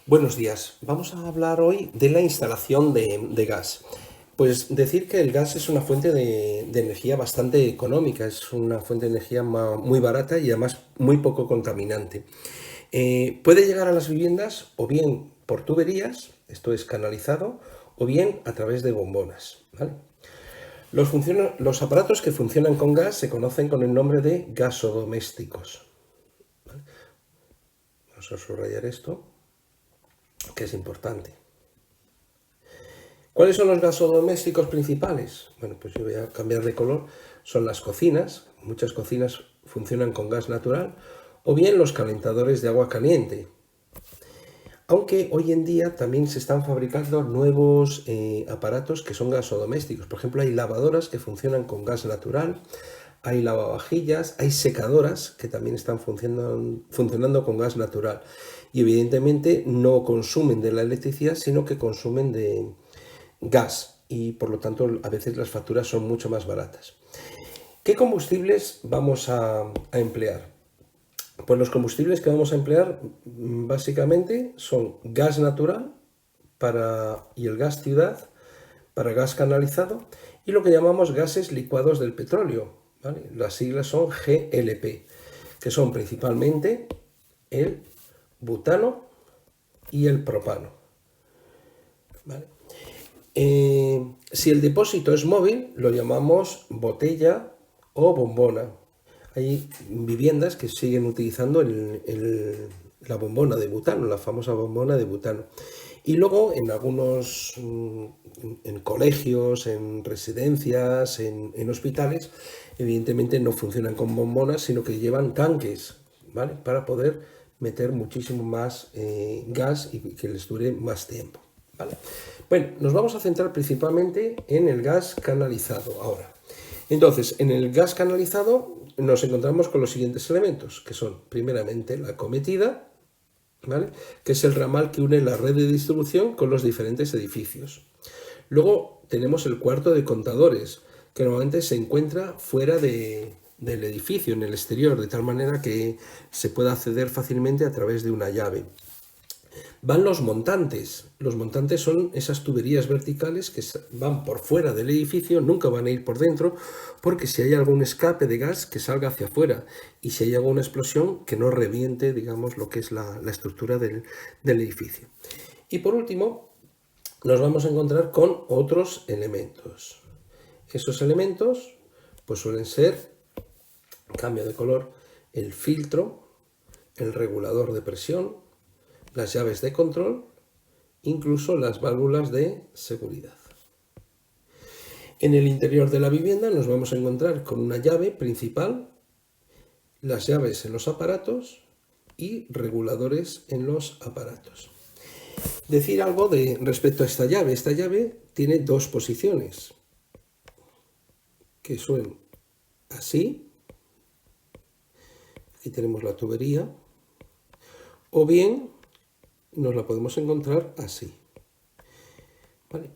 Buenos días. Vamos a hablar hoy de la instalación de gas. Pues decir que el gas es una fuente de energía bastante económica, es una fuente de energía muy barata y además muy poco contaminante. Puede llegar a las viviendas o bien por tuberías, esto es canalizado, o bien a través de bombonas, ¿vale? Los aparatos que funcionan con gas se conocen con el nombre de gasodomésticos. Vamos a subrayar esto, que es importante. ¿Cuáles son los gasodomésticos principales? Bueno, pues yo voy a cambiar de color. Son las cocinas, muchas cocinas funcionan con gas natural, o bien los calentadores de agua caliente. Aunque hoy en día también se están fabricando nuevos aparatos que son gasodomésticos. Por ejemplo, hay lavadoras que funcionan con gas natural, hay lavavajillas, hay secadoras que también están funcionando con gas natural. Y evidentemente no consumen de la electricidad, sino que consumen de gas y por lo tanto a veces las facturas son mucho más baratas. ¿Qué combustibles vamos a emplear? Pues los combustibles que vamos a emplear básicamente son gas natural y el gas ciudad para gas canalizado y lo que llamamos gases licuados del petróleo, ¿vale? Las siglas son GLP, que son principalmente el butano y el propano, ¿vale? Si el depósito es móvil, lo llamamos botella o bombona. Hay viviendas que siguen utilizando la bombona de butano, la famosa bombona de butano. Y luego en algunos, en colegios, en residencias, en hospitales, evidentemente no funcionan con bombonas, sino que llevan tanques, ¿vale? Para poder meter muchísimo más gas y que les dure más tiempo, ¿vale? Bueno, nos vamos a centrar principalmente en el gas canalizado ahora. Entonces, en el gas canalizado nos encontramos con los siguientes elementos, que son primeramente la cometida, ¿vale? Que es el ramal que une la red de distribución con los diferentes edificios. Luego tenemos el cuarto de contadores, que normalmente se encuentra fuera del edificio, en el exterior, de tal manera que se pueda acceder fácilmente a través de una llave. Van los montantes. Los montantes son esas tuberías verticales que van por fuera del edificio, nunca van a ir por dentro, porque si hay algún escape de gas que salga hacia afuera y si hay alguna explosión que no reviente, digamos, lo que es la estructura del edificio. Y por último, nos vamos a encontrar con otros elementos. Esos elementos pues suelen ser, cambio de color, el filtro, el regulador de presión, las llaves de control, incluso las válvulas de seguridad. En el interior de la vivienda nos vamos a encontrar con una llave principal, las llaves en los aparatos y reguladores en los aparatos. Decir algo respecto a esta llave. Esta llave tiene dos posiciones, que son así, aquí tenemos la tubería, o bien nos la podemos encontrar así, ¿vale?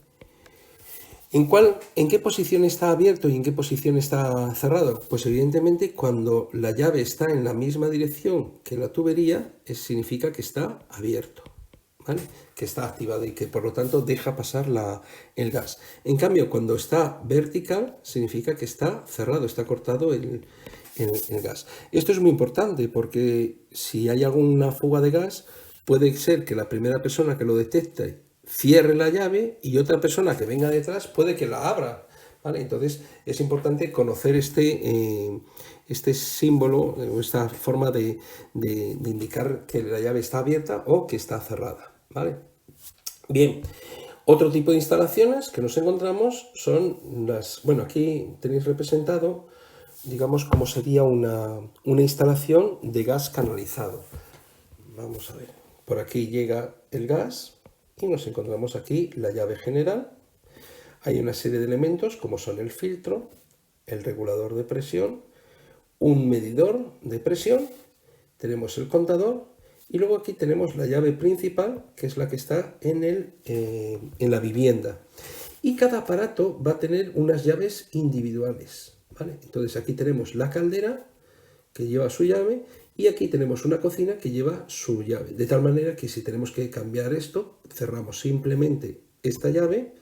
¿En qué posición está abierto y en qué posición está cerrado? Pues evidentemente cuando la llave está en la misma dirección que la tubería, significa que está abierto, ¿vale? Que está activado y que por lo tanto deja pasar el gas. En cambio, cuando está vertical, significa que está cerrado, está cortado el gas. Esto es muy importante porque si hay alguna fuga de gas, puede ser que la primera persona que lo detecte cierre la llave y otra persona que venga detrás puede que la abra, ¿vale? Entonces es importante conocer este símbolo, esta forma de indicar que la llave está abierta o que está cerrada, ¿vale? Bien, otro tipo de instalaciones que nos encontramos son bueno, aquí tenéis representado, digamos, cómo sería una instalación de gas canalizado. Vamos a ver, por aquí llega el gas y nos encontramos aquí la llave general. Hay una serie de elementos como son el filtro, el regulador de presión, un medidor de presión, tenemos el contador y luego aquí tenemos la llave principal, que es la que está en la vivienda. Y cada aparato va a tener unas llaves individuales, ¿vale? Entonces aquí tenemos la caldera, que lleva su llave, Y aquí tenemos una cocina que lleva su llave, de tal manera que si tenemos que cambiar esto, cerramos simplemente esta llave,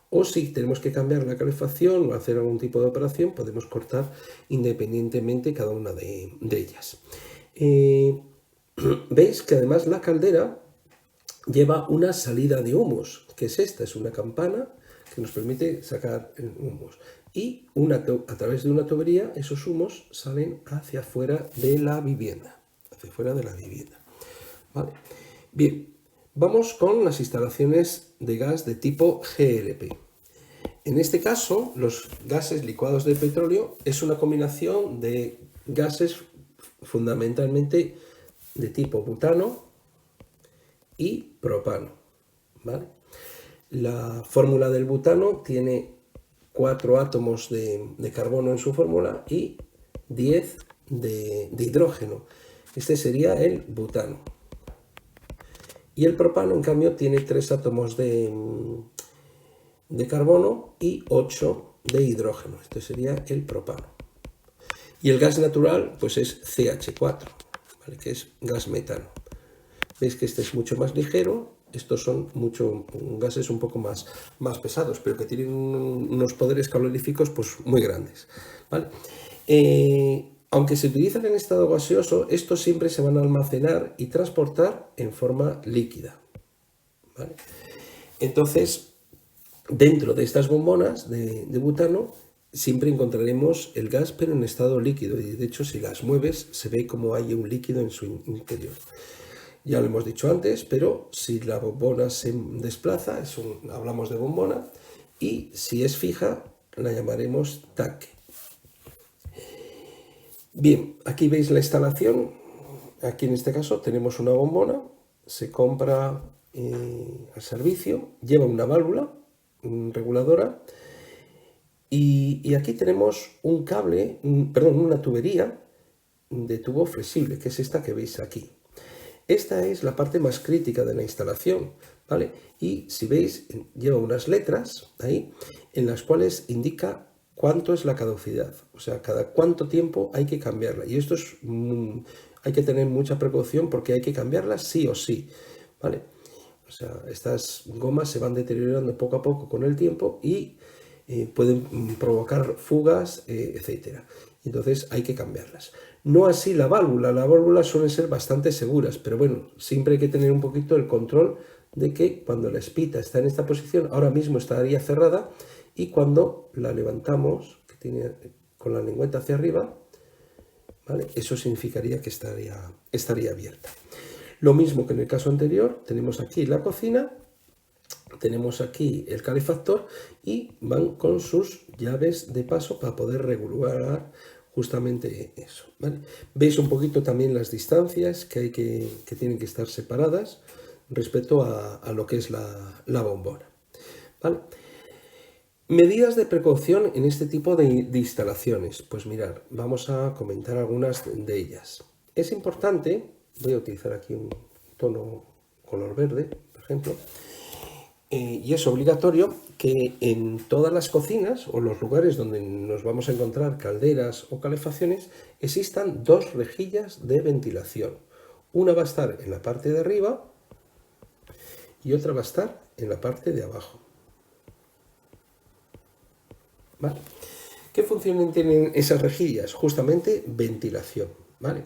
o si tenemos que cambiar la calefacción o hacer algún tipo de operación, podemos cortar independientemente cada una de ellas. Veis que además la caldera lleva una salida de humos, que es esta, es una campana que nos permite sacar el humos. Y a través de una tubería esos humos salen hacia afuera de la vivienda. Hacia afuera de la vivienda. ¿Vale? Bien, vamos con las instalaciones de gas de tipo GLP. En este caso, los gases licuados de petróleo es una combinación de gases fundamentalmente de tipo butano y propano. ¿Vale? La fórmula del butano tiene 4 átomos de carbono en su fórmula y 10 de hidrógeno. Este sería el butano. Y el propano, en cambio, tiene 3 átomos de carbono y 8 de hidrógeno. Este sería el propano. Y el gas natural, pues es CH4, ¿vale? Que es gas metano. Veis que este es mucho más ligero. Estos son gases un poco más pesados, pero que tienen unos poderes caloríficos pues, muy grandes. ¿Vale? Aunque se utilizan en estado gaseoso, estos siempre se van a almacenar y transportar en forma líquida. ¿Vale? Entonces, dentro de estas bombonas de butano siempre encontraremos el gas, pero en estado líquido. Y de hecho, si las mueves, se ve como hay un líquido en su interior. Ya lo hemos dicho antes, pero si la bombona se desplaza, hablamos de bombona, y si es fija, la llamaremos tanque. Bien, aquí veis la instalación. Aquí en este caso tenemos una bombona, se compra al servicio, lleva una válvula reguladora, y aquí tenemos un cable, una tubería de tubo flexible, que es esta que veis aquí. Esta es la parte más crítica de la instalación, ¿vale? Y si veis, lleva unas letras ahí en las cuales indica cuánto es la caducidad, o sea, cada cuánto tiempo hay que cambiarla. Y esto hay que tener mucha precaución porque hay que cambiarla sí o sí, ¿vale? O sea, estas gomas se van deteriorando poco a poco con el tiempo y pueden provocar fugas, etc. Entonces hay que cambiarlas. No así las válvulas suelen ser bastante seguras, pero bueno, siempre hay que tener un poquito el control de que cuando la espita está en esta posición, ahora mismo estaría cerrada, y cuando la levantamos, que tiene con la lengüeta hacia arriba, ¿vale? Eso significaría que estaría abierta. Lo mismo que en el caso anterior, tenemos aquí la cocina, tenemos aquí el calefactor y van con sus llaves de paso para poder regular justamente eso, ¿vale? Veis un poquito también las distancias que tienen que estar separadas respecto a lo que es la bombona, ¿vale? Medidas de precaución en este tipo de instalaciones. Pues mirad, vamos a comentar algunas de ellas. Es importante, voy a utilizar aquí un tono color verde, por ejemplo, y es obligatorio que en todas las cocinas o los lugares donde nos vamos a encontrar calderas o calefacciones existan 2 rejillas de ventilación. Una va a estar en la parte de arriba y otra va a estar en la parte de abajo. ¿Vale? ¿Qué función tienen esas rejillas? Justamente ventilación, ¿vale?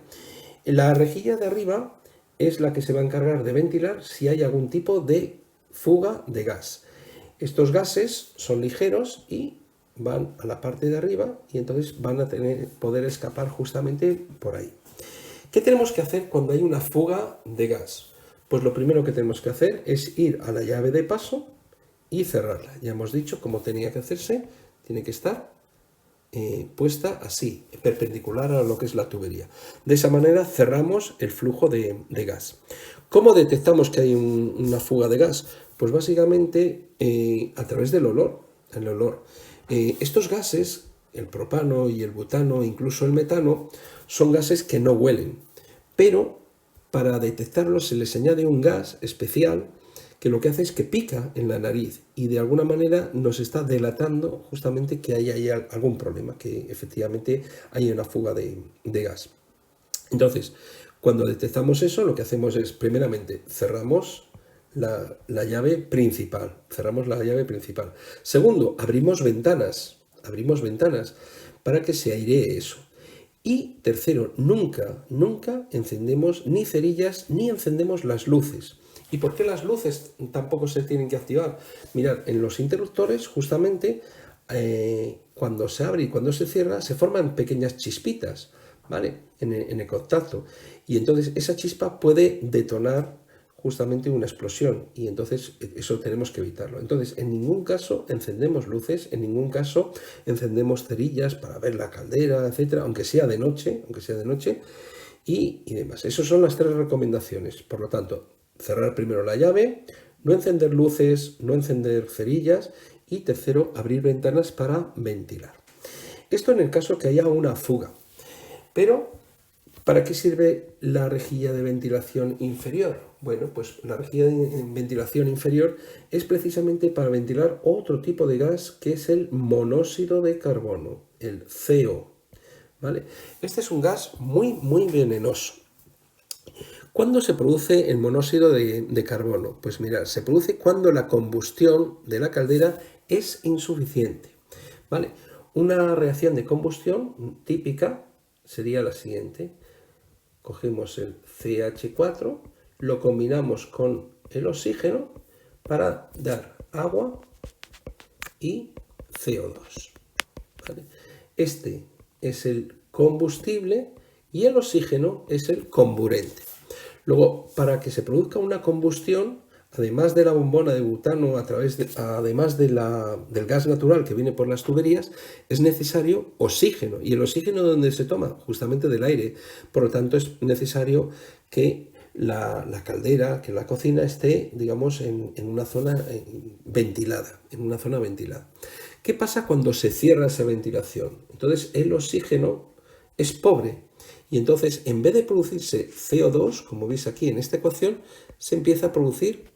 La rejilla de arriba es la que se va a encargar de ventilar si hay algún tipo de fuga de gas. Estos gases son ligeros y van a la parte de arriba y entonces van a poder escapar justamente por ahí. ¿Qué tenemos que hacer cuando hay una fuga de gas? Pues lo primero que tenemos que hacer es ir a la llave de paso y cerrarla. Ya hemos dicho cómo tenía que hacerse. Tiene que estar puesta así, perpendicular a lo que es la tubería. De esa manera cerramos el flujo de gas. ¿Cómo detectamos que hay una fuga de gas? Pues básicamente a través del olor. El olor. Estos gases, el propano y el butano, incluso el metano, son gases que no huelen, pero para detectarlos se les añade un gas especial que lo que hace es que pica en la nariz y de alguna manera nos está delatando justamente que hay algún problema, que efectivamente hay una fuga de gas. Entonces, cuando detectamos eso, lo que hacemos es, primeramente, cerramos la llave principal. Cerramos la llave principal. Segundo, abrimos ventanas. Abrimos ventanas para que se airee eso. Y tercero, nunca encendemos ni cerillas ni encendemos las luces. ¿Y por qué las luces tampoco se tienen que activar? Mirad, en los interruptores, justamente, cuando se abre y cuando se cierra, se forman pequeñas chispitas, ¿vale? En el contacto. Y entonces esa chispa puede detonar justamente una explosión, y entonces eso tenemos que evitarlo. Entonces, en ningún caso encendemos luces, en ningún caso encendemos cerillas para ver la caldera, etcétera, aunque sea de noche, y demás. Esas son las 3 recomendaciones. Por lo tanto, cerrar primero la llave, no encender luces, no encender cerillas, y tercero, abrir ventanas para ventilar. Esto en el caso que haya una fuga. Pero, ¿para qué sirve la rejilla de ventilación inferior? Bueno, pues la rejilla de ventilación inferior es precisamente para ventilar otro tipo de gas, que es el monóxido de carbono, el CO. ¿Vale? Este es un gas muy venenoso. ¿Cuándo se produce el monóxido de carbono? Pues mirad, se produce cuando la combustión de la caldera es insuficiente. ¿Vale? Una reacción de combustión típica sería la siguiente. Cogemos el CH4, lo combinamos con el oxígeno para dar agua y CO2. ¿Vale? Este es el combustible y el oxígeno es el comburente. Luego, para que se produzca una combustión, además de la bombona de butano, además del gas natural que viene por las tuberías, es necesario oxígeno. ¿Y el oxígeno dónde se toma? Justamente del aire. Por lo tanto, es necesario que la caldera, que la cocina esté, digamos, en una zona ventilada, ¿Qué pasa cuando se cierra esa ventilación? Entonces, el oxígeno es pobre. Y entonces, en vez de producirse CO2, como veis aquí en esta ecuación, se empieza a producir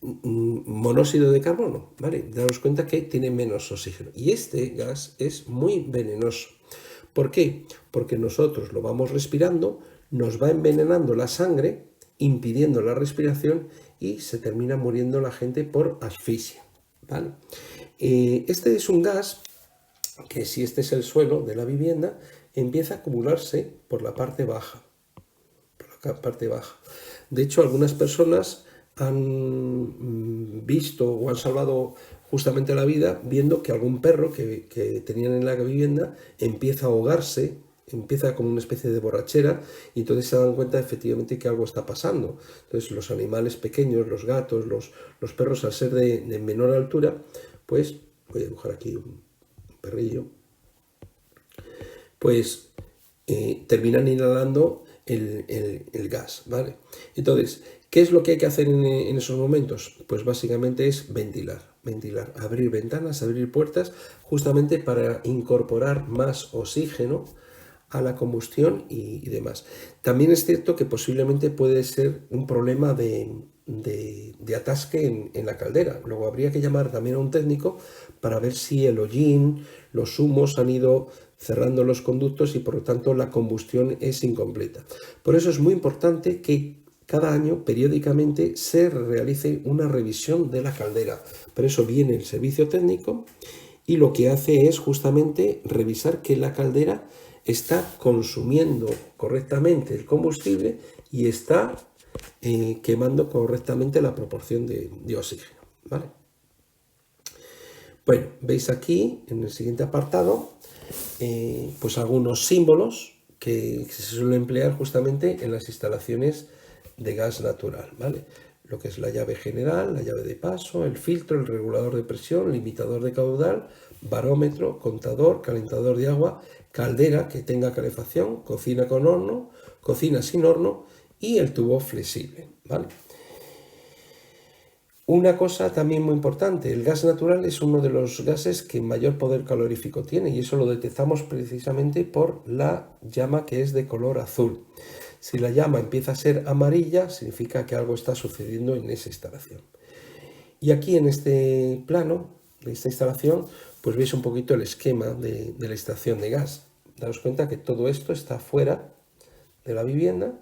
monóxido de carbono, ¿vale? Daros cuenta que tiene menos oxígeno. Y este gas es muy venenoso. ¿Por qué? Porque nosotros lo vamos respirando, nos va envenenando la sangre, impidiendo la respiración, y se termina muriendo la gente por asfixia, ¿vale? Este es un gas que, si este es el suelo de la vivienda, empieza a acumularse por la parte baja. De hecho, algunas personas han visto o han salvado justamente la vida viendo que algún perro que tenían en la vivienda empieza a ahogarse, empieza como una especie de borrachera, y entonces se dan cuenta efectivamente que algo está pasando. Entonces los animales pequeños, los gatos, los perros, al ser de menor altura, pues voy a dibujar aquí un perrillo, pues terminan inhalando el gas, ¿vale? Entonces, ¿qué es lo que hay que hacer en esos momentos? Pues básicamente es ventilar, abrir ventanas, abrir puertas, justamente para incorporar más oxígeno a la combustión y demás. También es cierto que posiblemente puede ser un problema de atasque en la caldera. Luego habría que llamar también a un técnico para ver si el hollín, los humos han ido cerrando los conductos y por lo tanto la combustión es incompleta. Por eso es muy importante que cada año, periódicamente, se realice una revisión de la caldera. Por eso viene el servicio técnico y lo que hace es justamente revisar que la caldera está consumiendo correctamente el combustible y está quemando correctamente la proporción de oxígeno, ¿vale? Bueno, veis aquí en el siguiente apartado pues algunos símbolos que se suelen emplear justamente en las instalaciones de gas natural, ¿vale? Lo que es la llave general, la llave de paso, el filtro, el regulador de presión, limitador de caudal, barómetro, contador, calentador de agua, caldera que tenga calefacción, cocina con horno, cocina sin horno y el tubo flexible, ¿vale? Una cosa también muy importante, el gas natural es uno de los gases que mayor poder calorífico tiene, y eso lo detectamos precisamente por la llama, que es de color azul. Si la llama empieza a ser amarilla, significa que algo está sucediendo en esa instalación. Y aquí en este plano de esta instalación, pues veis un poquito el esquema de la estación de gas. Daos cuenta que todo esto está fuera de la vivienda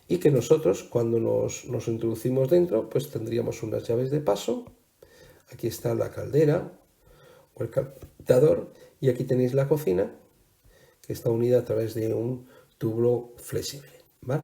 y que nosotros cuando nos introducimos dentro pues tendríamos unas llaves de paso. Aquí está la caldera o el calentador y aquí tenéis la cocina que está unida a través de un tubo flexible.